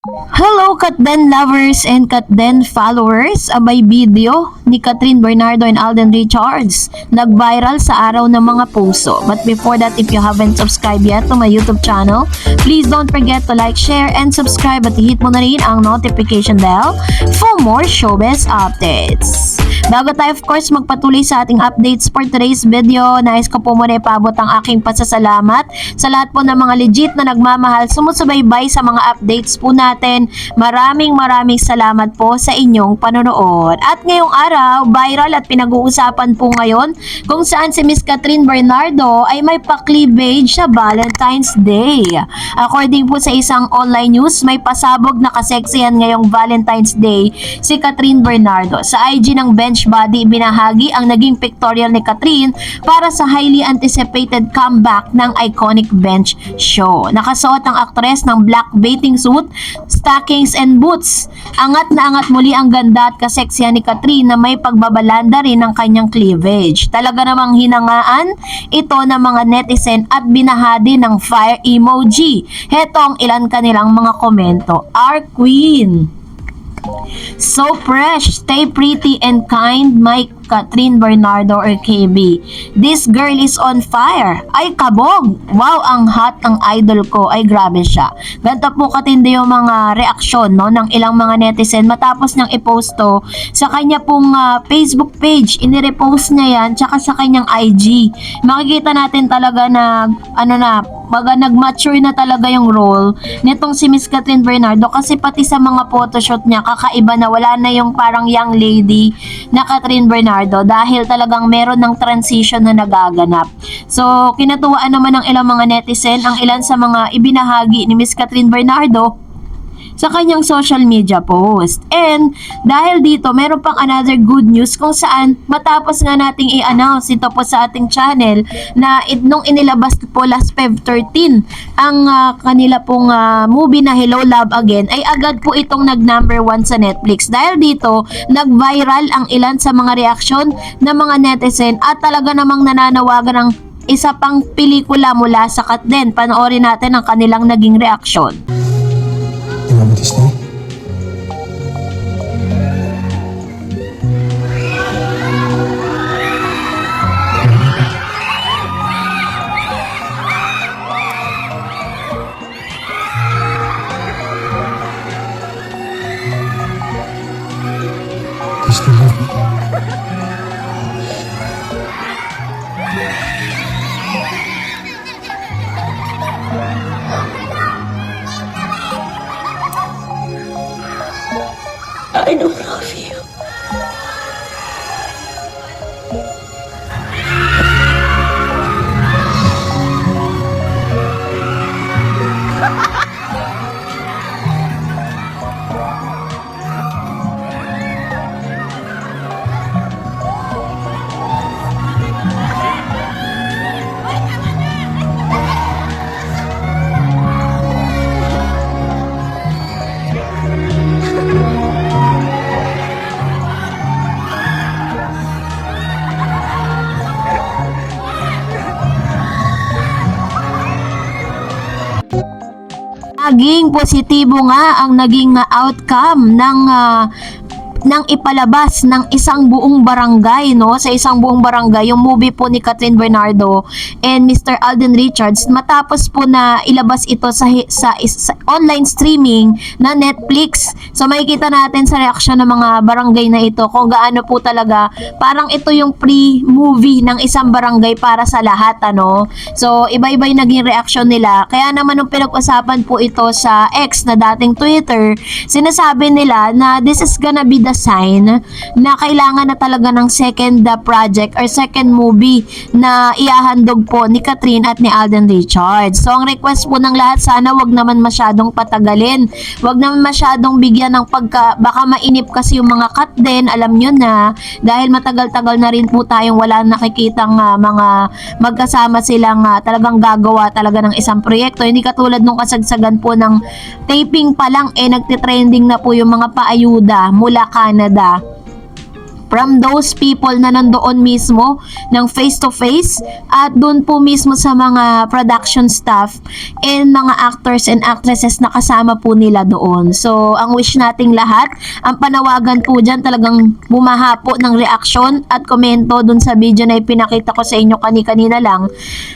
Hello Katden lovers and Katden followers! Abay video ni Catherine Bernardo and Alden Richards nag-viral sa araw ng mga puso. But before that, if you haven't subscribed yet to my YouTube channel, please don't forget to like, share, and subscribe at hit mo na rin ang notification bell for more showbiz updates. Bago tayo of course magpatuloy sa ating updates for today's video, nais ko po muna ipabot ang aking pasasalamat sa lahat po ng mga legit na nagmamahal sumusubaybay sa mga updates po natin. Maraming salamat po sa inyong panonood. At ngayong araw, viral at pinag-uusapan po ngayon kung saan si Miss Catherine Bernardo ay may pa-cleavage sa Valentine's Day. According po sa isang online news, may pasabog na kaseksihan ngayong Valentine's Day si Catherine Bernardo. Sa IG ng Benchbody, binahagi ang naging pictorial ni Catherine para sa highly anticipated comeback ng iconic bench show. Nakasuot ang aktres ng black bathing suit, stockings and boots. Angat na angat muli ang ganda at kaseksihan ni Catherine na may pagbabalanda rin ng kanyang cleavage. Talaga namang hinangaan ito ng mga netizen at binahadi ng fire emoji. Heto ang ilan kanilang mga komento. Our Queen! So fresh, stay pretty and kind, my Catherine Bernardo or KB. This girl is on fire. Ay, kabog! Wow, ang hot ang idol ko. Ay, grabe siya. Ganito po katindi yung mga reaksyon no, ng ilang mga netizen matapos niyang i-post to sa kanya pong Facebook page. Inirepost niya yan, tsaka sa kanyang IG. Makikita natin talaga na, nag-mature na talaga yung role nitong si Miss Catherine Bernardo kasi pati sa mga photoshoot niya, kakaiba na wala na yung parang young lady na Catherine Bernardo dahil talagang meron ng transition na nagaganap. So, kinatuwaan naman ng ilang mga netizen ang ilan sa mga ibinahagi ni Miss Catherine Bernardo sa kanyang social media post. And dahil dito, meron pang another good news kung saan matapos nga nating i-announce ito po sa ating channel na nung inilabas po last Feb 13 ang kanila pong movie na Hello Love Again ay agad po itong nag-number 1 sa Netflix. Dahil dito, nag-viral ang ilan sa mga reaksyon ng mga netizen at talaga namang nananawagan ng isa pang pelikula mula sa Katden. Panoorin natin ang kanilang naging reaksyon. You want me to stay? Do you still love me? I don't love you. Naging positibo nga ang naging outcome ng ipalabas ng isang buong barangay no, sa isang buong barangay yung movie po ni Catherine Bernardo and Mr. Alden Richards matapos po na ilabas ito sa online streaming na Netflix. So makikita natin sa reaksyon ng mga barangay na ito kung gaano po talaga parang ito yung pre-movie ng isang barangay para sa lahat ano. So iba-iba yung naging reaksyon nila. Kaya naman nung pinag-usapan po ito sa X na dating Twitter, sinasabi nila na this is gonna be the sign na kailangan na talaga ng second project or second movie na iahandog po ni Catherine at ni Alden Richards. So ang request po ng lahat, sana wag naman masyadong patagalin, wag naman masyadong bigyan ng baka mainip kasi yung mga Katden, alam nyo na dahil matagal-tagal na rin po tayong wala nakikitang mga magkasama silang talagang gagawa talaga ng isang proyekto. Hindi katulad nung kasagsagan po ng taping pa lang nagtitrending na po yung mga paayuda mula Canada from those people na nandoon mismo ng face to face at doon po mismo sa mga production staff and mga actors and actresses na kasama po nila doon. So, ang wish nating lahat, ang panawagan po dyan talagang bumaha po ng reaction at komento doon sa video na ipinakita ko sa inyo kanina lang.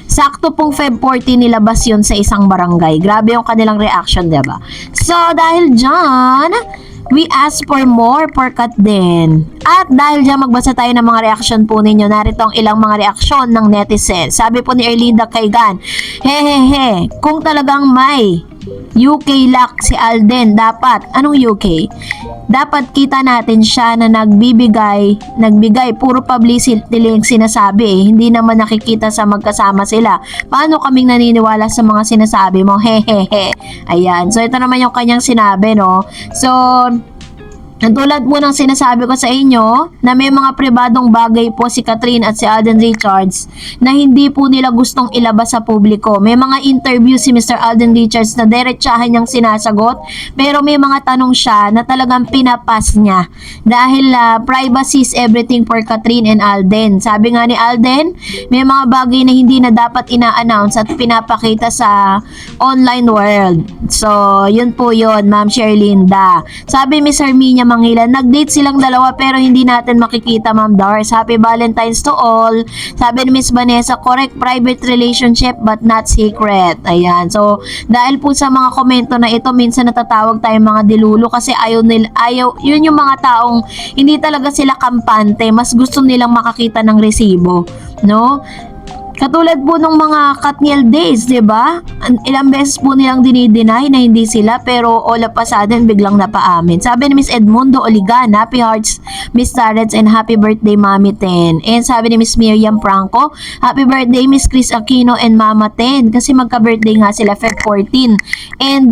Sakto pong Feb 14 nilabas yun sa isang barangay. Grabe yung kanilang reaction, diba? So, dahil dyan, we ask for more porkat din. At dahil dyan magbasa tayo ng mga reaction po ninyo, narito ang ilang mga reaksyon ng netizens. Sabi po ni Erlinda Kaigan, hehehe, kung talagang may UK lock si Alden, dapat, anong UK? Dapat kita natin siya na nagbigay, puro publicity lang sinasabi eh. Hindi naman nakikita sa magkasama sila. Paano kaming naniniwala sa mga sinasabi mo? Hehehe. Ayan. So, ito naman yung kanyang sinabi, no? So, tulad po ng sinasabi ko sa inyo na may mga pribadong bagay po si Catherine at si Alden Richards na hindi po nila gustong ilabas sa publiko. May mga interview si Mr. Alden Richards na diretsahan niyang sinasagot pero may mga tanong siya na talagang pinapas niya dahil privacy is everything for Catherine and Alden. Sabi nga ni Alden, may mga bagay na hindi na dapat ina-announce at pinapakita sa online world. So, yun po yun, Ma'am Sherlinda. Sabi Mr. Minya Mangilan, nag-date silang dalawa pero hindi natin makikita, Ma'am Dars. Happy Valentine's to all. Sabi ni Miss Vanessa, correct private relationship but not secret. Ayan. So, dahil po sa mga komento na ito, minsan natatawag tayong mga dilulo kasi ayaw, yun yung mga taong hindi talaga sila kampante. Mas gusto nilang makakita ng resibo. No? Katulad po ng mga Katniel days, di ba? Ilang beses po nilang dinideny na hindi sila pero all of a sudden biglang napaamin. Sabi ni Miss Edmundo Oligan, happy hearts Miss Tarets and happy birthday Mami Ten. And sabi ni Miss Miriam Franco, happy birthday Miss Chris Aquino and Mama Ten kasi magka-birthday nga sila Feb 14. And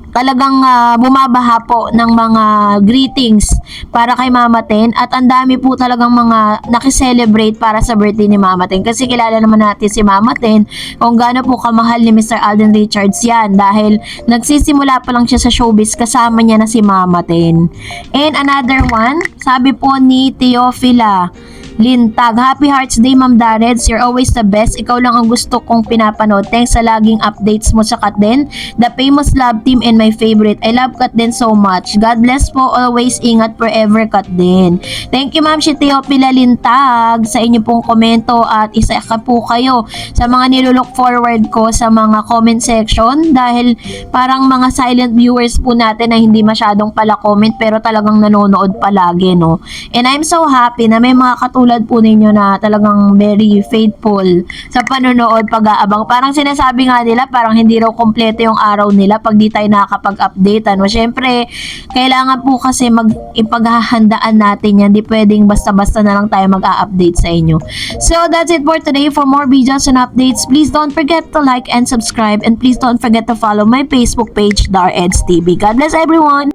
talagang bumabaha po ng mga greetings para kay Mama Ten at ang dami po talagang mga nakiselebrate para sa birthday ni Mama Ten kasi kilala naman natin si Mama Ten kung gaano po kamahal ni Mr. Alden Richards yan dahil nagsisimula pa lang siya sa showbiz kasama niya na si Mama Ten. And another one, sabi po ni Teofila Lintag, happy hearts day Ma'am Dareds, you're always the best, ikaw lang ang gusto kong pinapanood, thanks sa laging updates mo sa Katden, the famous love team and my favorite, I love Katden so much, God bless po, always ingat forever Katden. Thank you Ma'am Teofila Lintag sa inyo pong komento at isa ka po kayo sa mga nilulook forward ko sa mga comment section dahil parang mga silent viewers po natin na hindi masyadong pala comment pero talagang nanonood palagi, no? And I'm so happy na may mga katulad po ninyo na talagang very faithful sa panonood, pag-aabang. Parang sinasabi nga nila, parang hindi raw kompleto yung araw nila pag di tayo nakakapag-update. Ano? Siyempre, kailangan po kasi ipaghahandaan natin yan. Di pwedeng basta-basta na lang tayo mag-a-update sa inyo. So, that's it for today. For more videos and updates, please don't forget to like and subscribe and please don't forget to follow my Facebook page, Dareds TV. God bless everyone!